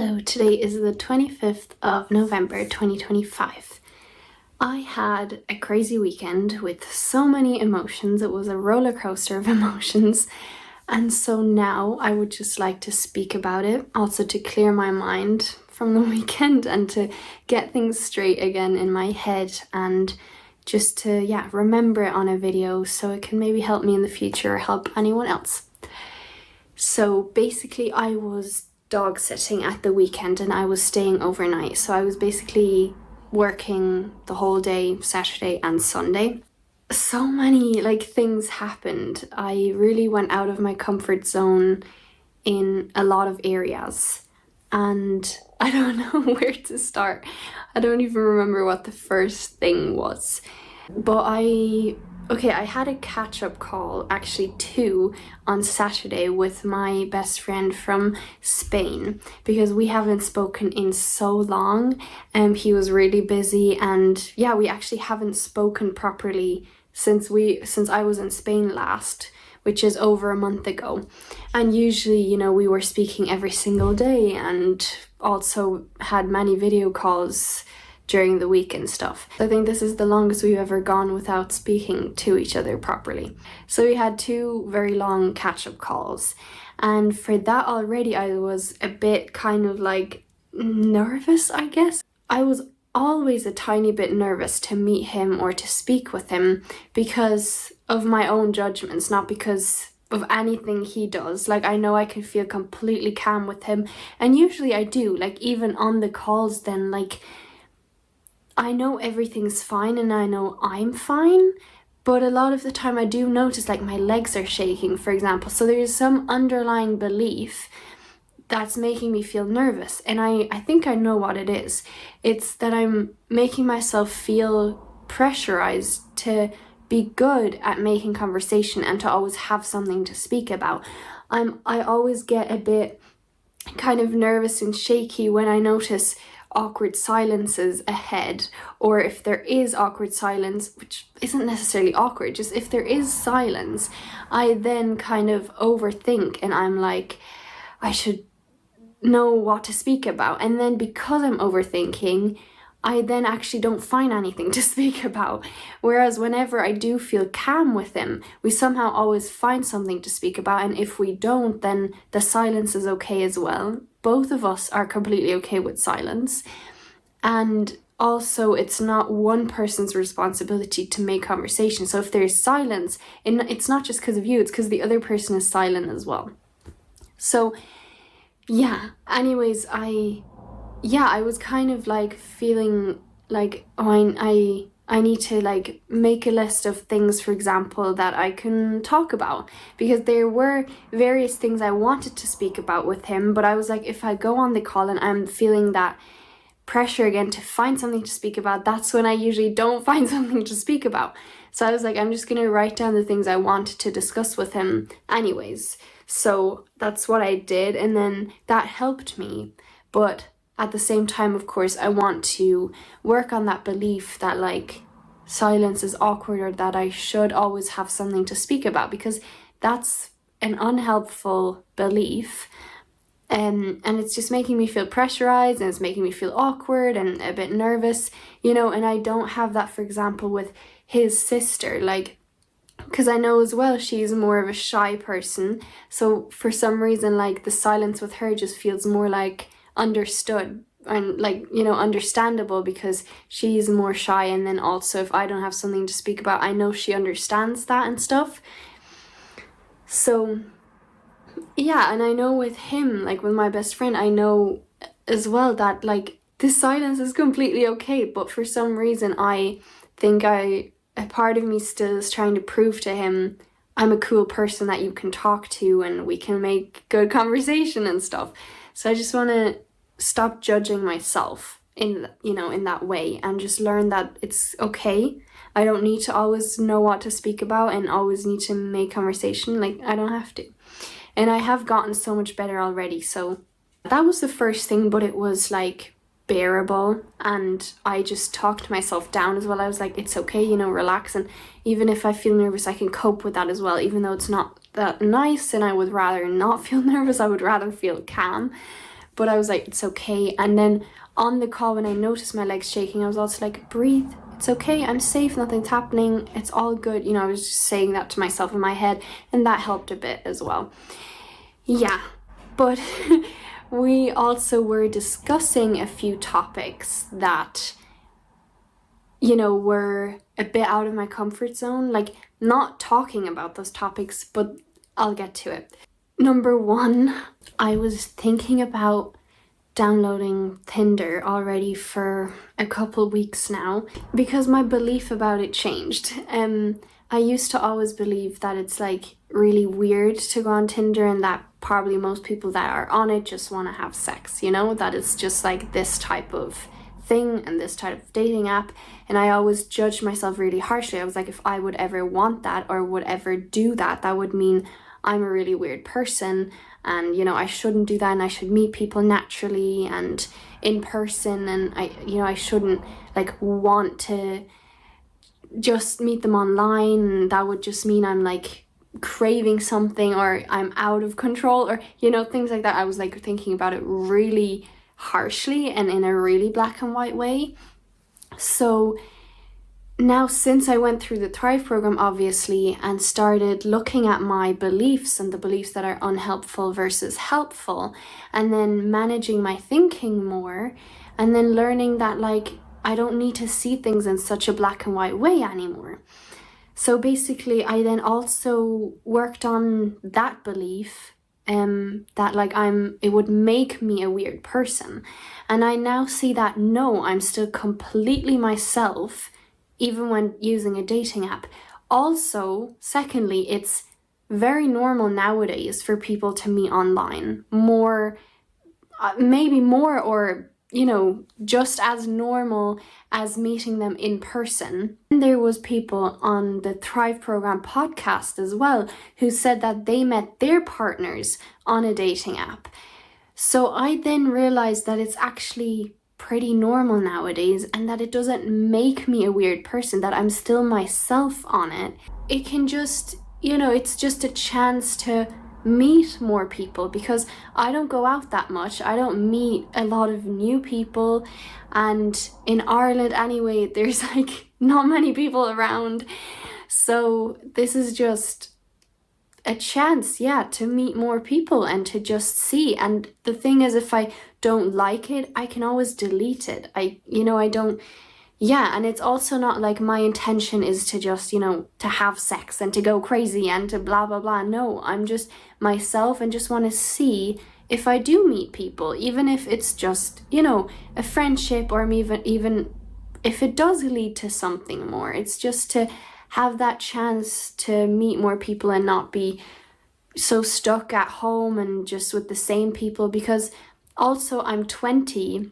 Hello, today is the 25th of November 2025. I had a crazy weekend with so many emotions. It was a roller coaster of emotions. And so now I would just like to speak about it, also to clear my mind from the weekend and to get things straight again in my head and just to, remember it on a video so it can maybe help me in the future or help anyone else. So basically I was dog sitting at the weekend and I was staying overnight. So I was basically working the whole day, Saturday and Sunday. So many things happened. I really went out of my comfort zone in a lot of areas and I don't know where to start. I don't even remember what the first thing was. But I had a catch-up call, actually two, on Saturday with my best friend from Spain because we haven't spoken in so long and he was really busy and we actually haven't spoken properly since I was in Spain last, which is over a month ago. And usually, we were speaking every single day and also had many video calls during the week and stuff. I think this is the longest we've ever gone without speaking to each other properly. So we had two very long catch-up calls. And for that already, I was a bit kind of nervous, I guess. I was always a tiny bit nervous to meet him or to speak with him because of my own judgments, not because of anything he does. I know I can feel completely calm with him. And usually I do, even on the calls then, I know everything's fine and I know I'm fine, but a lot of the time I do notice my legs are shaking, for example. So there's some underlying belief that's making me feel nervous. And I think I know what it is. It's that I'm making myself feel pressurized to be good at making conversation and to always have something to speak about. I always get a bit kind of nervous and shaky when I notice awkward silences ahead, or if there is awkward silence, which isn't necessarily awkward, just if there is silence, I then kind of overthink and I'm like, I should know what to speak about. And then because I'm overthinking, I then actually don't find anything to speak about. Whereas whenever I do feel calm with him, we somehow always find something to speak about. And if we don't, then the silence is okay as well. Both of us are completely okay with silence. And also, it's not one person's responsibility to make conversation. So if there's silence, it's not just because of you, it's because the other person is silent as well. So, anyways, I was kind of feeling I need to make a list of things, for example, that I can talk about, because there were various things I wanted to speak about with him, but I was like, if I go on the call and I'm feeling that pressure again to find something to speak about, that's when I usually don't find something to speak about. So I was like, I'm just going to write down the things I wanted to discuss with him anyways. So that's what I did, and then that helped me. But at the same time, of course, I want to work on that belief that silence is awkward, or that I should always have something to speak about, because that's an unhelpful belief. And it's just making me feel pressurized, and it's making me feel awkward and a bit nervous, and I don't have that, for example, with his sister, because I know as well she's more of a shy person. So for some reason, the silence with her just feels more understood and understandable, because she's more shy. And then also, if I don't have something to speak about, I know she understands that and stuff. So and I know with him, with my best friend, I know as well that this silence is completely okay, but for some reason I think a part of me still is trying to prove to him I'm a cool person that you can talk to and we can make good conversation and stuff. So I just want to stop judging myself in that way, and just learn that it's okay. I don't need to always know what to speak about and always need to make conversation. I don't have to. And I have gotten so much better already. So that was the first thing, but it was bearable, and I just talked myself down as well. I was like, it's okay, relax, and even if I feel nervous, I can cope with that as well, even though it's not that nice and I would rather not feel nervous. I would rather feel calm. but I was like, it's okay. And then on the call, when I noticed my legs shaking, I was also like, breathe, it's okay, I'm safe, nothing's happening, it's all good. I was just saying that to myself in my head, and that helped a bit as well. Yeah, but we also were discussing a few topics that, were a bit out of my comfort zone, like not talking about those topics, but I'll get to it. Number one, I was thinking about downloading Tinder already for a couple weeks now because my belief about it changed. I used to always believe that it's like really weird to go on Tinder and that probably most people that are on it just want to have sex, that it's just like this type of thing and this type of dating app. And I always judged myself really harshly. I was like, if I would ever want that or would ever do that, that would mean I'm a really weird person, and I shouldn't do that, and I should meet people naturally and in person, and I shouldn't like want to just meet them online, and that would just mean I'm like craving something or I'm out of control, or things like that. I was like thinking about it really harshly and in a really black and white way. So now, since I went through the Thrive program, obviously, and started looking at my beliefs and the beliefs that are unhelpful versus helpful, and then managing my thinking more, and then learning that like I don't need to see things in such a black and white way anymore. So basically, I then also worked on that belief that like it would make me a weird person. And I now see that no, I'm still completely myself, even when using a dating app. Also, secondly, it's very normal nowadays for people to meet online. Maybe more, or just as normal as meeting them in person. And there was people on the Thrive program podcast as well who said that they met their partners on a dating app. So I then realized that it's actually pretty normal nowadays, and that it doesn't make me a weird person, that I'm still myself on it. It can just, it's just a chance to meet more people, because I don't go out that much. I don't meet a lot of new people, and in Ireland anyway, there's like not many people around. So this is just a chance, to meet more people and to just see. And the thing is, if I don't like it, I can always delete it. I don't. And it's also not like my intention is to just, to have sex and to go crazy and to blah, blah, blah. No, I'm just myself and just want to see if I do meet people, even if it's just, a friendship, or even if it does lead to something more. It's just to have that chance to meet more people and not be so stuck at home and just with the same people. Because also I'm 20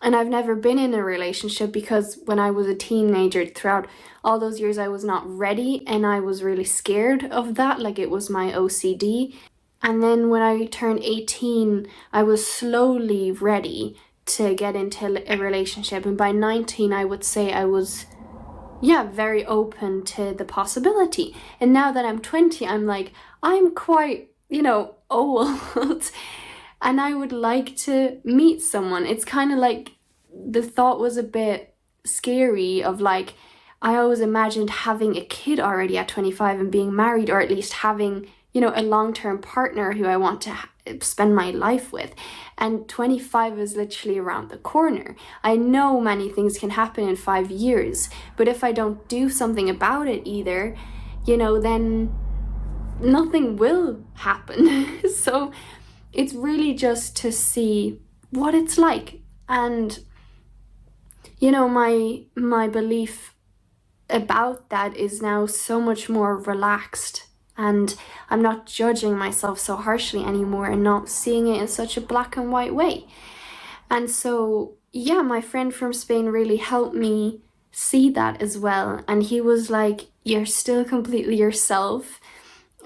and I've never been in a relationship, because when I was a teenager, throughout all those years, I was not ready, and I was really scared of that. Like, it was my OCD. And then when I turned 18, I was slowly ready to get into a relationship. And by 19, I would say I was very open to the possibility. And now that I'm 20, I'm like, I'm quite, old, and I would like to meet someone. It's kind of like the thought was a bit scary of like, I always imagined having a kid already at 25 and being married, or at least having, a long-term partner who I want to spend my life with. And 25 is literally around the corner. I know many things can happen in 5 years, but if I don't do something about it either, then nothing will happen. So it's really just to see what it's like. And my belief about that is now so much more relaxed, and I'm not judging myself so harshly anymore and not seeing it in such a black and white way. And so, my friend from Spain really helped me see that as well. And he was like, you're still completely yourself,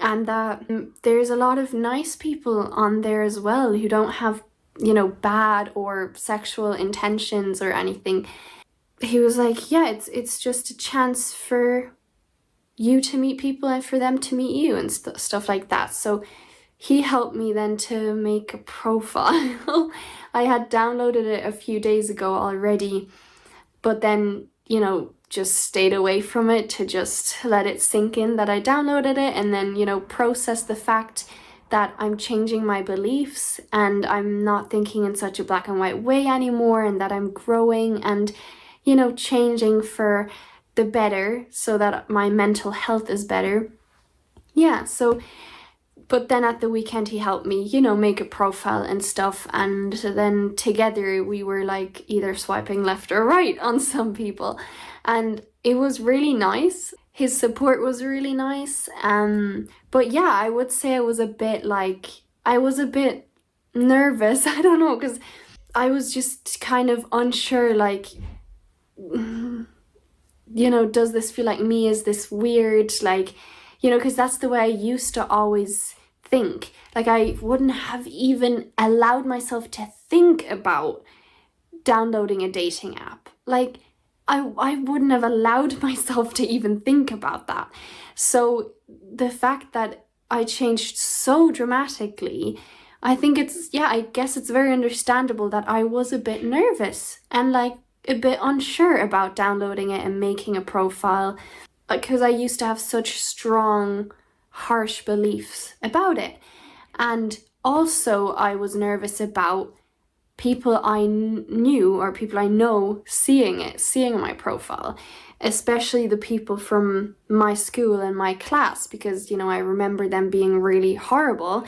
and that there's a lot of nice people on there as well who don't have, bad or sexual intentions or anything. He was like, it's just a chance for you to meet people and for them to meet you and stuff like that. So he helped me then to make a profile. I had downloaded it a few days ago already, but then, just stayed away from it to just let it sink in that I downloaded it, and then, process the fact that I'm changing my beliefs and I'm not thinking in such a black and white way anymore, and that I'm growing and, changing for the better so that my mental health is better. Yeah, so, but then at the weekend he helped me, make a profile and stuff, and then together we were like either swiping left or right on some people, and it was really nice. His support was really nice. But yeah, I would say I was a bit nervous. I don't know, because I was just kind of unsure, like, does this feel like me? Is this weird? Like, because that's the way I used to always think. Like, I wouldn't have even allowed myself to think about downloading a dating app. Like, I wouldn't have allowed myself to even think about that. So the fact that I changed so dramatically, I guess it's very understandable that I was a bit nervous and like a bit unsure about downloading it and making a profile, because I used to have such strong, harsh beliefs about it. And also I was nervous about people I knew or people I know seeing my profile, especially the people from my school and my class, because, I remember them being really horrible.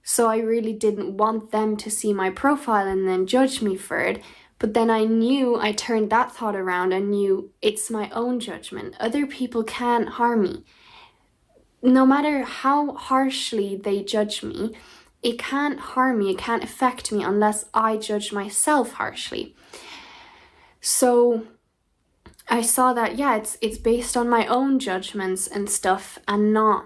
So I really didn't want them to see my profile and then judge me for it. But then I turned that thought around and knew it's my own judgment. Other people can't harm me. No matter how harshly they judge me, it can't harm me, it can't affect me unless I judge myself harshly. So I saw that, it's based on my own judgments and stuff, and not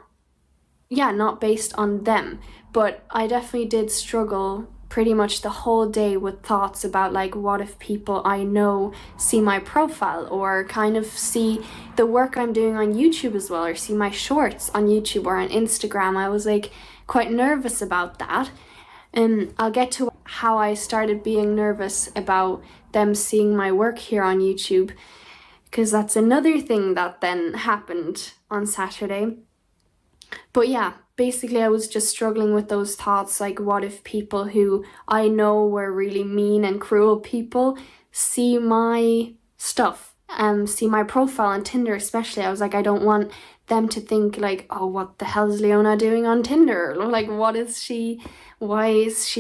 based on them. But I definitely did struggle pretty much the whole day with thoughts about, like, what if people I know see my profile or kind of see the work I'm doing on YouTube as well, or see my shorts on YouTube or on Instagram. I was like quite nervous about that. And I'll get to how I started being nervous about them seeing my work here on YouTube, because that's another thing that then happened on Saturday. But yeah, basically I was just struggling with those thoughts, like, what if people who I know were really mean and cruel people see my stuff, see my profile on Tinder especially. I was like, I don't want them to think like, oh, what the hell is Leona doing on Tinder? Like, why is she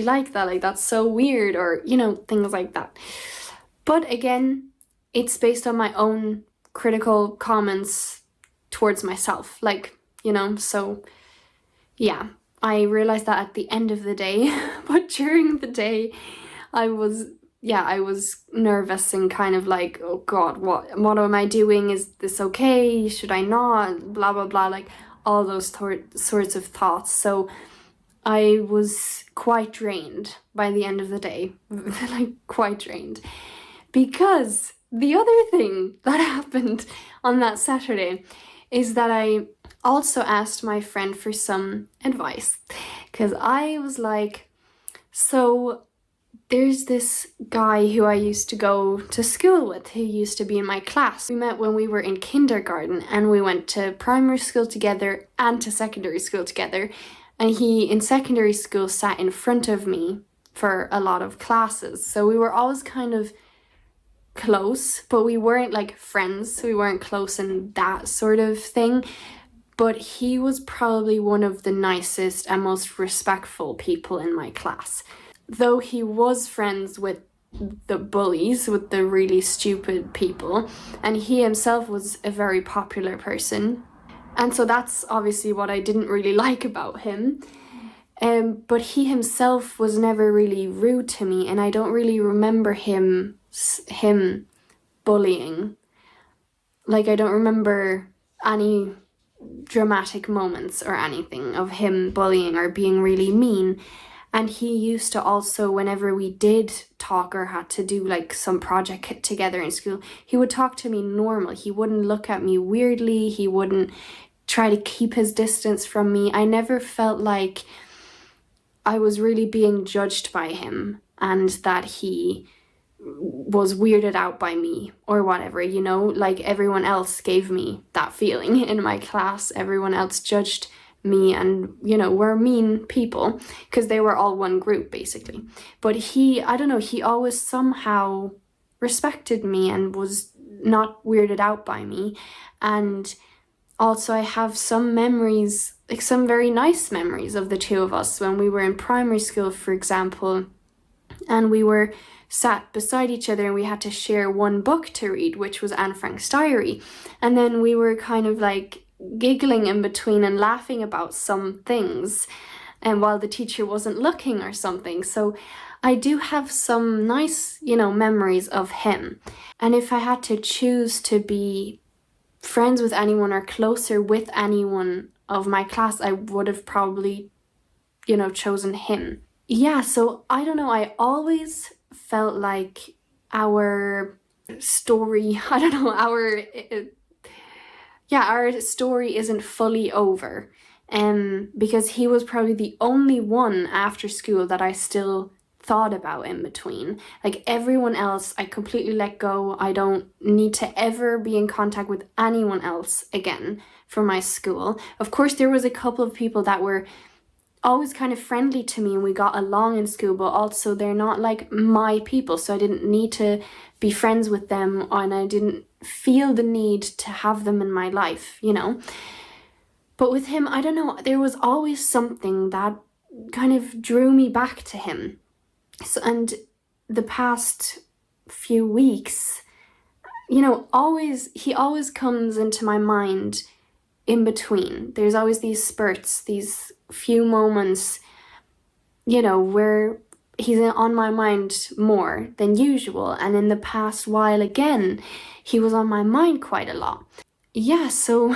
like that? Like, that's so weird, or, things like that. But again, it's based on my own critical comments towards myself, like, so yeah, I realized that at the end of the day. But during the day, I was nervous and kind of like, oh God, what am I doing? Is this okay? Should I not? Blah, blah, blah, like all those sorts of thoughts. So I was quite drained by the end of the day, like quite drained. Because the other thing that happened on that Saturday is that I also asked my friend for some advice, because I was like, so there's this guy who I used to go to school with, who used to be in my class. We met when we were in kindergarten, and we went to primary school together and to secondary school together. And he, in secondary school, sat in front of me for a lot of classes. So we were always kind of close, but we weren't like friends. So we weren't close in that sort of thing. But he was probably one of the nicest and most respectful people in my class. Though he was friends with the bullies, with the really stupid people, and he himself was a very popular person. And so that's obviously what I didn't really like about him. But he himself was never really rude to me, and I don't really remember him bullying. Like, I don't remember any dramatic moments or anything of him bullying or being really mean. And he used to also, whenever we did talk or had to do like some project together in school, he would talk to me normal. He wouldn't look at me weirdly. He wouldn't try to keep his distance from me. I never felt like I was really being judged by him and that he was weirded out by me or whatever, you know, like everyone else gave me that feeling in my class. Everyone else judged me and, you know, were mean people because they were all one group basically. But he, I don't know, he always somehow respected me and was not weirded out by me. And also I have some memories, like some very nice memories of the two of us when we were in primary school, for example, and we were sat beside each other and we had to share one book to read, which was Anne Frank's diary. And then we were kind of like giggling in between and laughing about some things, and while the teacher wasn't looking or something. So I do have some nice, you know, memories of him. And if I had to choose to be friends with anyone or closer with anyone of my class, I would have probably, you know, chosen him. Yeah, so I don't know, I always felt like our story, I don't know, our story isn't fully over. Because he was probably the only one after school that I still thought about in between. Like everyone else, I completely let go. I don't need to ever be in contact with anyone else again from my school. Of course, there was a couple of people that were always kind of friendly to me and we got along in school, but also they're not like my people, so I didn't need to be friends with them and I didn't feel the need to have them in my life, you know. But with him, I don't know, there was always something that kind of drew me back to him. So, and the past few weeks, you know, he always comes into my mind in between. There's always these spurts, these few moments, you know, where he's on my mind more than usual. And in the past while, again, he was on my mind quite a lot. Yeah, so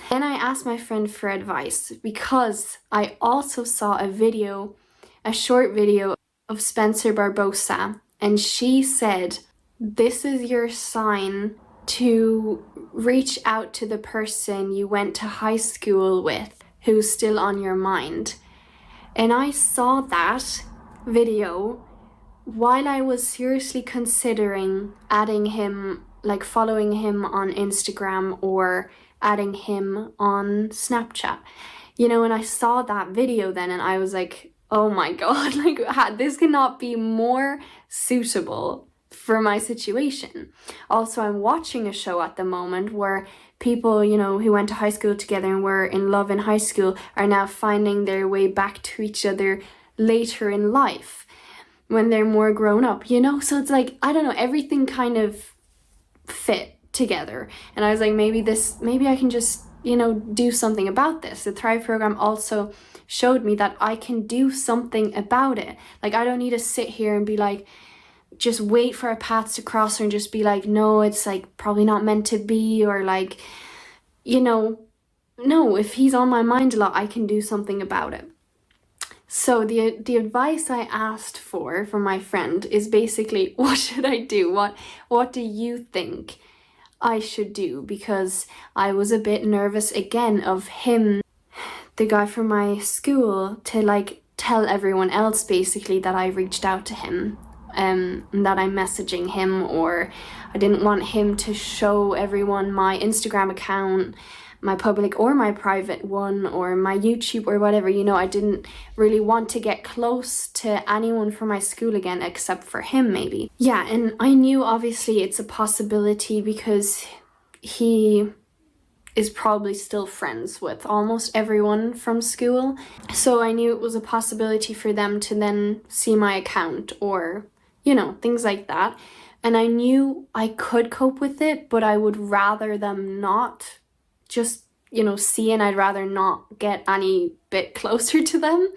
then I asked my friend for advice because I also saw a short video of Spencer Barbosa, and she said, this is your sign to reach out to the person you went to high school with who's still on your mind. And I saw that video while I was seriously considering adding him, like following him on Instagram or adding him on Snapchat. You know, and I saw that video then and I was like, oh my God, like this cannot be more suitable for my situation. Also, I'm watching a show at the moment where people, you know, who went to high school together and were in love in high school are now finding their way back to each other later in life when they're more grown up, you know? So it's like, I don't know, everything kind of fit together. And I was like, maybe I can just, you know, do something about this. The Thrive program also showed me that I can do something about it. Like, I don't need to sit here and be like, just wait for our paths to cross and just be like, no, it's like probably not meant to be, or like, you know, no, if he's on my mind a lot, I can do something about it. So the advice I asked for from my friend is basically, what should I do? What do you think I should do? Because I was a bit nervous again of him, the guy from my school, to like tell everyone else basically that I reached out to him. That I'm messaging him, or I didn't want him to show everyone my Instagram account, my public or my private one, or my YouTube or whatever, you know. I didn't really want to get close to anyone from my school again except for him maybe. Yeah, and I knew obviously it's a possibility because he is probably still friends with almost everyone from school. So I knew it was a possibility for them to then see my account or, you know, things like that. And I knew I could cope with it, but I would rather them not just, you know, see, and I'd rather not get any bit closer to them.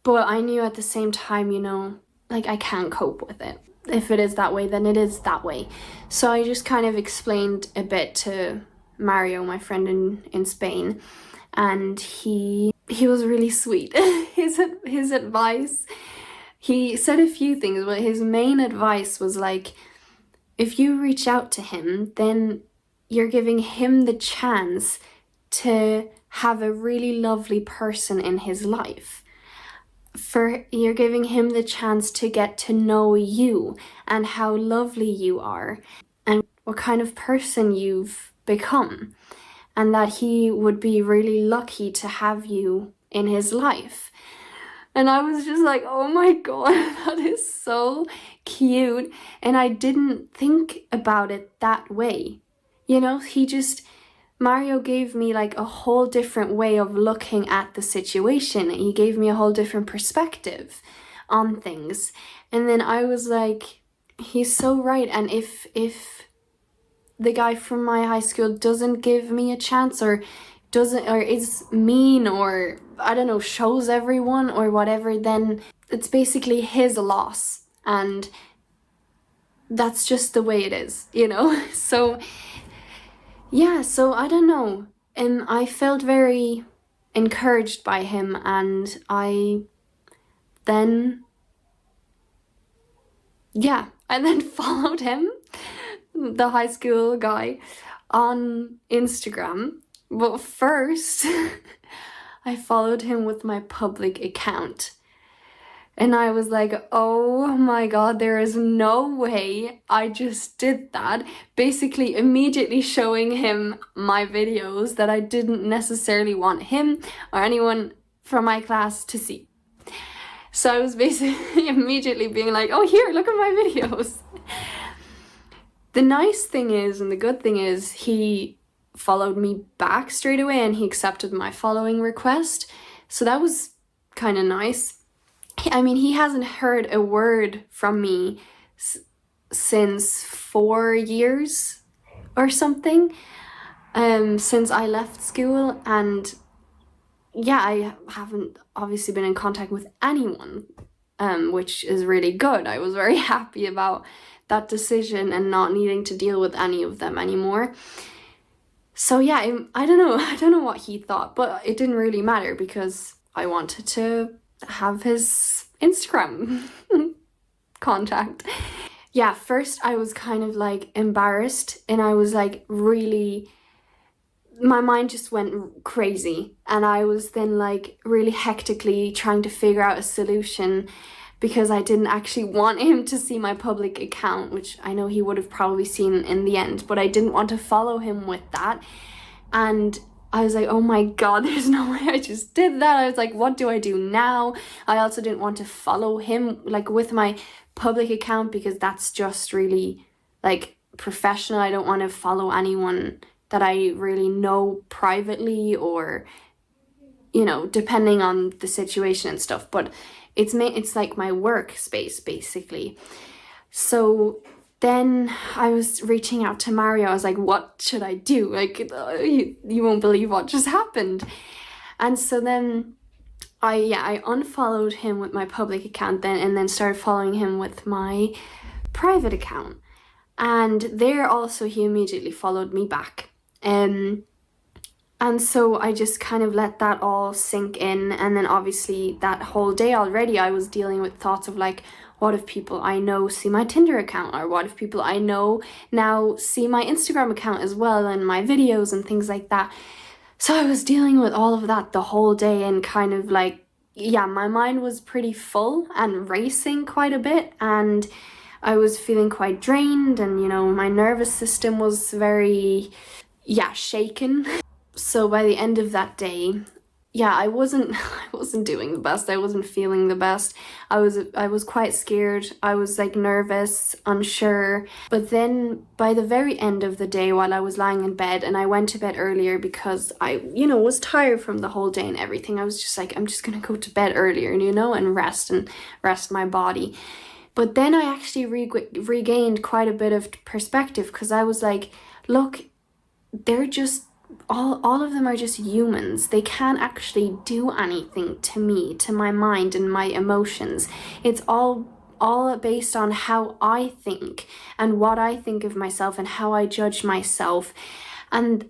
But I knew at the same time, you know, like I can't cope with it. If it is that way, then it is that way. So I just kind of explained a bit to Mario, my friend in Spain, and he was really sweet. his advice, he said a few things, but his main advice was like, if you reach out to him, then you're giving him the chance to have a really lovely person in his life. you're giving him the chance to get to know you and how lovely you are and what kind of person you've become, and that he would be really lucky to have you in his life. And I was just like, oh my god, that is so cute. And I didn't think about it that way. You know, Mario gave me like a whole different way of looking at the situation. He gave me a whole different perspective on things. And then I was like, he's so right. And if the guy from my high school doesn't give me a chance, or is mean, or I don't know, shows everyone or whatever, then it's basically his loss, and that's just the way it is, you know. So yeah, so I don't know, and I felt very encouraged by him, and I then followed him, the high school guy, on Instagram. But first, I followed him with my public account. And I was like, oh my god, there is no way I just did that. Basically, immediately showing him my videos that I didn't necessarily want him or anyone from my class to see. So I was basically immediately being like, oh, here, look at my videos. The nice thing is, and the good thing is, he followed me back straight away and he accepted my following request. So that was kind of nice. I mean, he hasn't heard a word from me since 4 years or something, since I left school. And yeah, I haven't obviously been in contact with anyone, which is really good. I was very happy about that decision and not needing to deal with any of them anymore. So yeah, I don't know what he thought, but it didn't really matter because I wanted to have his Instagram contact. Yeah, first I was kind of like embarrassed, and I was like really, my mind just went crazy, and I was then like really hectically trying to figure out a solution, because I didn't actually want him to see my public account, which I know he would have probably seen in the end, but I didn't want to follow him with that. And I was like, oh my god, there's no way I just did that. I was like, what do I do now? I also didn't want to follow him like with my public account, because that's just really like professional. I don't want to follow anyone that I really know privately, or, you know, depending on the situation and stuff. But it's like my workspace basically. So then I was reaching out to Mario. I was like, what should I do? Like, you won't believe what just happened. And so then I unfollowed him with my public account then, and then started following him with my private account. And there also he immediately followed me back. And so I just kind of let that all sink in. And then obviously that whole day already I was dealing with thoughts of like, what if people I know see my Tinder account? Or what if people I know now see my Instagram account as well, and my videos and things like that? So I was dealing with all of that the whole day, and kind of like, yeah, my mind was pretty full and racing quite a bit, and I was feeling quite drained, and you know, my nervous system was very, shaken. So by the end of that day, I wasn't doing the best. I wasn't feeling the best. I was quite scared. I was like nervous, unsure. But then by the very end of the day, while I was lying in bed, and I went to bed earlier because I, was tired from the whole day and everything. I was just like, I'm just gonna go to bed earlier, and rest my body. But then I actually regained quite a bit of perspective, because I was like, look, they're just all of them are just humans. They can't actually do anything to me, to my mind and my emotions. It's all based on how I think and what I think of myself and how I judge myself. And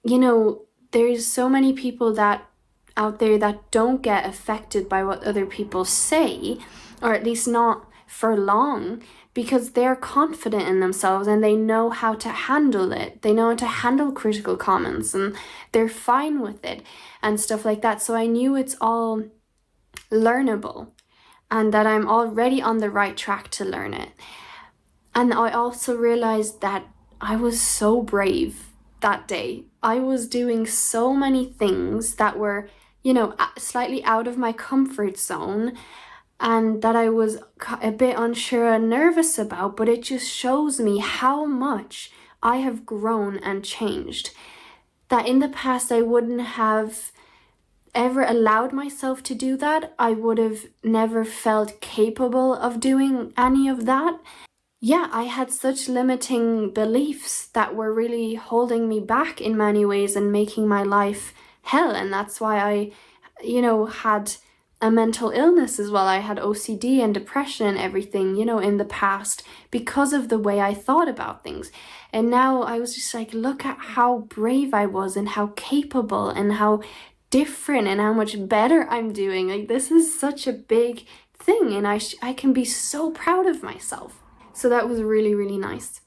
there's so many people that out there that don't get affected by what other people say, or at least not for long, because they're confident in themselves and they know how to handle it. They know how to handle critical comments, and they're fine with it and stuff like that. So I knew it's all learnable and that I'm already on the right track to learn it. And I also realized that I was so brave that day. I was doing so many things that were, slightly out of my comfort zone, and that I was a bit unsure and nervous about, but it just shows me how much I have grown and changed. That in the past I wouldn't have ever allowed myself to do that. I would have never felt capable of doing any of that. Yeah, I had such limiting beliefs that were really holding me back in many ways and making my life hell. And that's why I, had a mental illness as well. I had OCD and depression and everything, in the past because of the way I thought about things. And now I was just like, look at how brave I was and how capable and how different and how much better I'm doing. Like, this is such a big thing, and I can be so proud of myself. So that was really, really nice.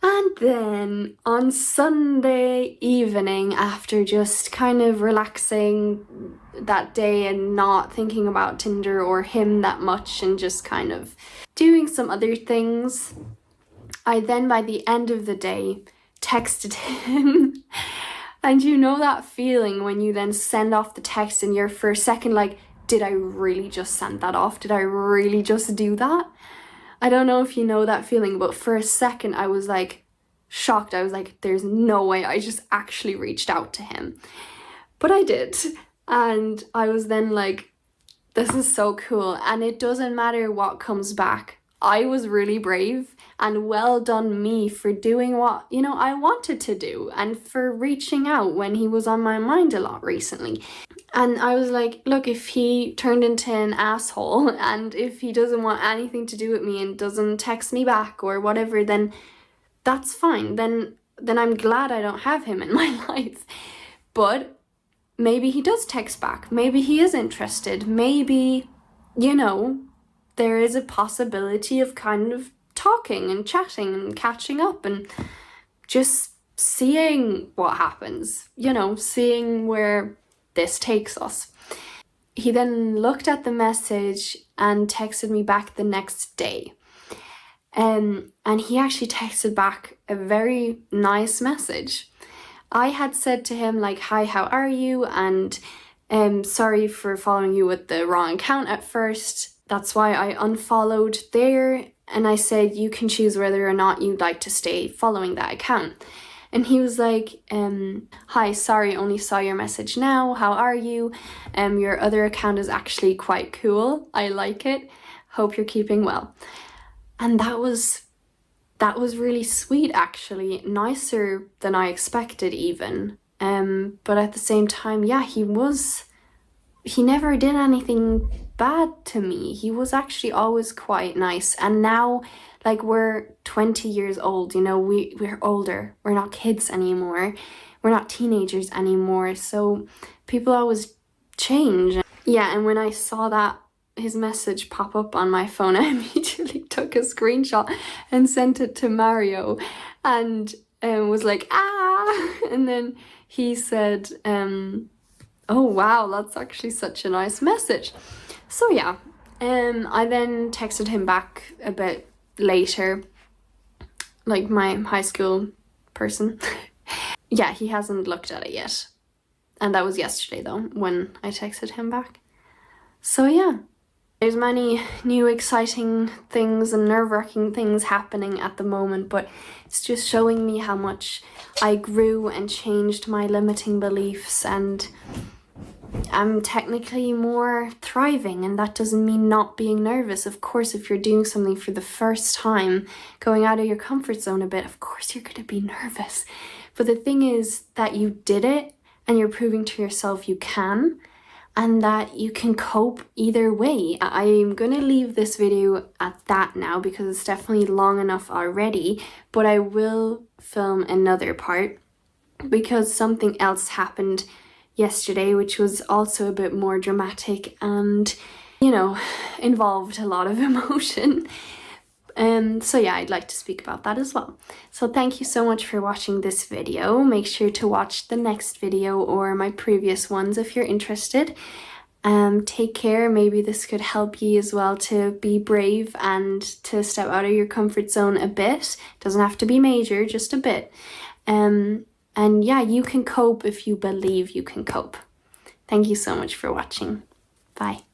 And then on Sunday evening, after just kind of relaxing that day and not thinking about Tinder or him that much and just kind of doing some other things, I then by the end of the day texted him. And you know that feeling when you then send off the text and you're for a second like, did I really just send that off? Did I really just do that? I don't know if you know that feeling, but for a second I was like shocked. I was like, there's no way I just actually reached out to him. But I did. And I was then like, this is so cool. And it doesn't matter what comes back. I was really brave, and well done me for doing what, I wanted to do, and for reaching out when he was on my mind a lot recently. And I was like, look, if he turned into an asshole and if he doesn't want anything to do with me and doesn't text me back or whatever, then that's fine. Then I'm glad I don't have him in my life. But maybe he does text back. Maybe he is interested. Maybe, there is a possibility of kind of talking and chatting and catching up and just seeing what happens, seeing where this takes us. He then looked at the message and texted me back the next day. And he actually texted back a very nice message. I had said to him like, hi, how are you? And sorry for following you with the wrong account at first. That's why I unfollowed there. And I said, you can choose whether or not you'd like to stay following that account. And he was like, hi, sorry, only saw your message now. How are you? Your other account is actually quite cool. I like it. Hope you're keeping well. And that was really sweet, actually. Nicer than I expected even. But at the same time, yeah, he never did anything bad to me. He was actually always quite nice. And now, like, we're 20 years old, we're older. We're not kids anymore. We're not teenagers anymore. So people always change. Yeah, and when I saw his message pop up on my phone, I immediately took a screenshot and sent it to Mario and was like, and then he said, oh wow, that's actually such a nice message. So yeah, I then texted him back a bit later, like my high school person. Yeah, he hasn't looked at it yet. And that was yesterday though, when I texted him back. So yeah, there's many new exciting things and nerve-wracking things happening at the moment, but it's just showing me how much I grew and changed my limiting beliefs, and I'm technically more thriving, and that doesn't mean not being nervous. Of course, if you're doing something for the first time, going out of your comfort zone a bit, of course you're going to be nervous. But the thing is that you did it, and you're proving to yourself you can, and that you can cope either way. I'm going to leave this video at that now because it's definitely long enough already, but I will film another part because something else happened yesterday, which was also a bit more dramatic and, involved a lot of emotion. So yeah, I'd like to speak about that as well. So thank you so much for watching this video. Make sure to watch the next video or my previous ones if you're interested. Take care. Maybe this could help you as well to be brave and to step out of your comfort zone a bit. Doesn't have to be major, just a bit. And yeah, you can cope if you believe you can cope. Thank you so much for watching. Bye.